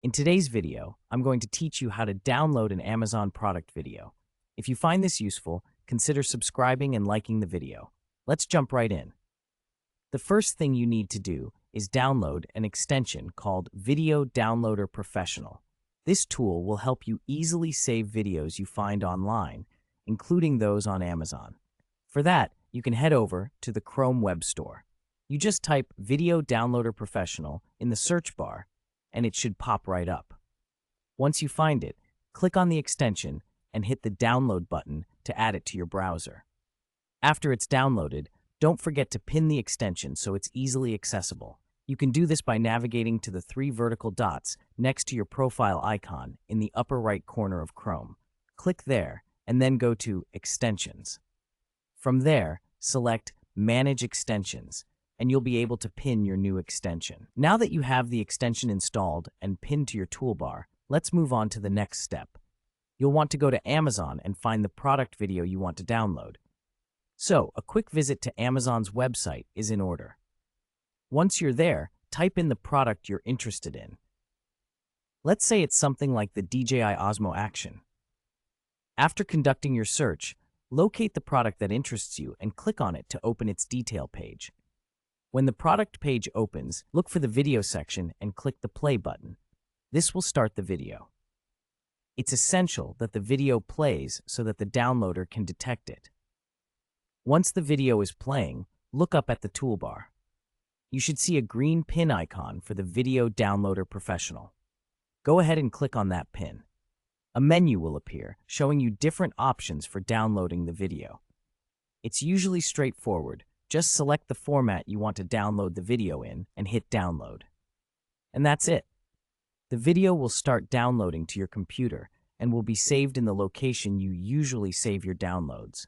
In today's video, I'm going to teach you how to download an Amazon product video. If you find this useful, consider subscribing and liking the video. Let's jump right in. The first thing you need to do is download an extension called Video Downloader Professional. This tool will help you easily save videos you find online, including those on Amazon. For that, you can head over to the Chrome Web Store. You just type Video Downloader Professional in the search bar, and it should pop right up. Once you find it, click on the extension and hit the download button to add it to your browser. After it's downloaded, don't forget to pin the extension so it's easily accessible. You can do this by navigating to the 3 vertical dots next to your profile icon in the upper right corner of Chrome. Click there and then go to Extensions. From there, select Manage Extensions, and you'll be able to pin your new extension. Now that you have the extension installed and pinned to your toolbar, let's move on to the next step. You'll want to go to Amazon and find the product video you want to download. So, a quick visit to Amazon's website is in order. Once you're there, type in the product you're interested in. Let's say it's something like the DJI Osmo Action. After conducting your search, locate the product that interests you and click on it to open its detail page. When the product page opens, look for the video section and click the play button. This will start the video. It's essential that the video plays so that the downloader can detect it. Once the video is playing, look up at the toolbar. You should see a green pin icon for the Video Downloader Professional. Go ahead and click on that pin. A menu will appear, showing you different options for downloading the video. It's usually straightforward. Just select the format you want to download the video in and hit download. And that's it. The video will start downloading to your computer and will be saved in the location you usually save your downloads.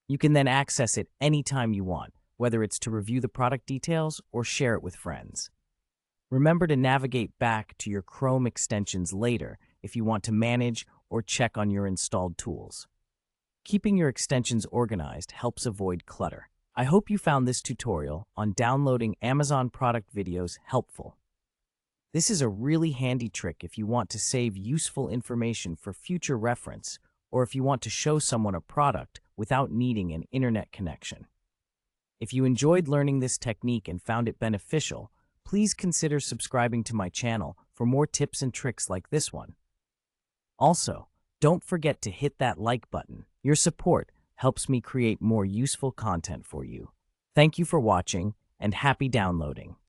You can then access it anytime you want, whether it's to review the product details or share it with friends. Remember to navigate back to your Chrome extensions later if you want to manage or check on your installed tools. Keeping your extensions organized helps avoid clutter. I hope you found this tutorial on downloading Amazon product videos helpful. This is a really handy trick if you want to save useful information for future reference or if you want to show someone a product without needing an internet connection. If you enjoyed learning this technique and found it beneficial, please consider subscribing to my channel for more tips and tricks like this one. Also, don't forget to hit that like button. Your support helps me create more useful content for you. Thank you for watching, and happy downloading.